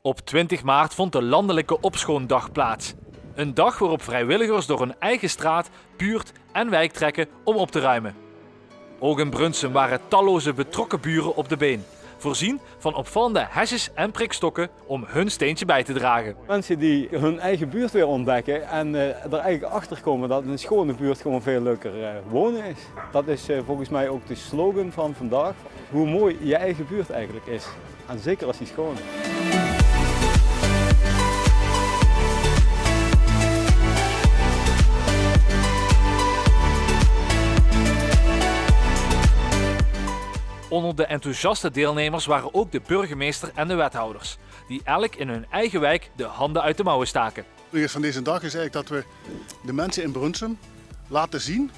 Op 20 maart vond de landelijke opschoondag plaats. Een dag waarop vrijwilligers door hun eigen straat, buurt en wijk trekken om op te ruimen. Ook in Brunsum waren talloze betrokken buren op de been. Voorzien van opvallende hesjes en prikstokken om hun steentje bij te dragen. Mensen die hun eigen buurt weer ontdekken en er eigenlijk achter komen dat een schone buurt gewoon veel leuker wonen is. Dat is volgens mij ook de slogan van vandaag. Hoe mooi je eigen buurt eigenlijk is. En zeker als die schoon is. Onder de enthousiaste deelnemers waren ook de burgemeester en de wethouders, die elk in hun eigen wijk de handen uit de mouwen staken. Het leuke van deze dag is eigenlijk dat we de mensen in Brunsum laten zien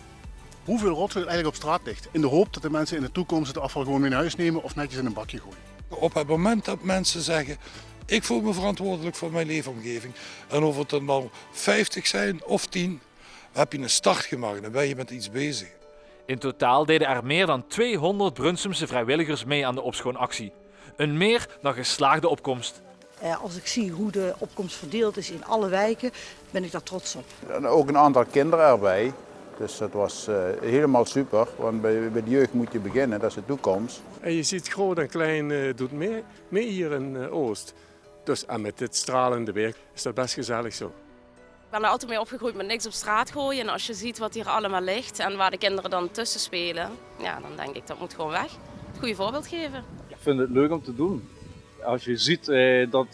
hoeveel rotzooi er eigenlijk op straat ligt. In de hoop dat de mensen in de toekomst het afval gewoon mee naar huis nemen of netjes in een bakje gooien. Op het moment dat mensen zeggen, ik voel me verantwoordelijk voor mijn leefomgeving. En of het er nou 50 zijn of 10, heb je een start gemaakt en ben je met iets bezig. In totaal deden er meer dan 200 Brunsumse vrijwilligers mee aan de opschoonactie. Een meer dan geslaagde opkomst. Als ik zie hoe de opkomst verdeeld is in alle wijken, ben ik daar trots op. En ook een aantal kinderen erbij. Dus dat was helemaal super, want bij de jeugd moet je beginnen, dat is de toekomst. En je ziet groot en klein doet mee hier in Oost. Dus en met dit stralende weer is dat best gezellig zo. Ik ben er altijd mee opgegroeid met niks op straat gooien. En als je ziet wat hier allemaal ligt en waar de kinderen dan tussen spelen, ja, dan denk ik dat moet gewoon weg. Het goede voorbeeld geven. Ik vind het leuk om te doen. Als je ziet dat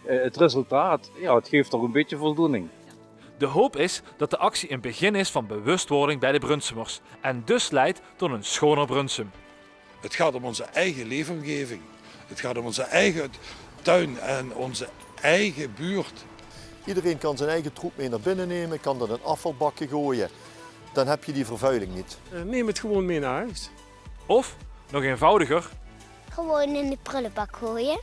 het resultaat, ja, het geeft toch een beetje voldoening. De hoop is dat de actie een begin is van bewustwording bij de Brunsumers en dus leidt tot een schoner Brunsum. Het gaat om onze eigen leefomgeving. Het gaat om onze eigen tuin en onze eigen buurt. Iedereen kan zijn eigen troep mee naar binnen nemen, kan dat in afvalbakken gooien. Dan heb je die vervuiling niet. Neem het gewoon mee naar huis. Of, nog eenvoudiger, gewoon in de prullenbak gooien.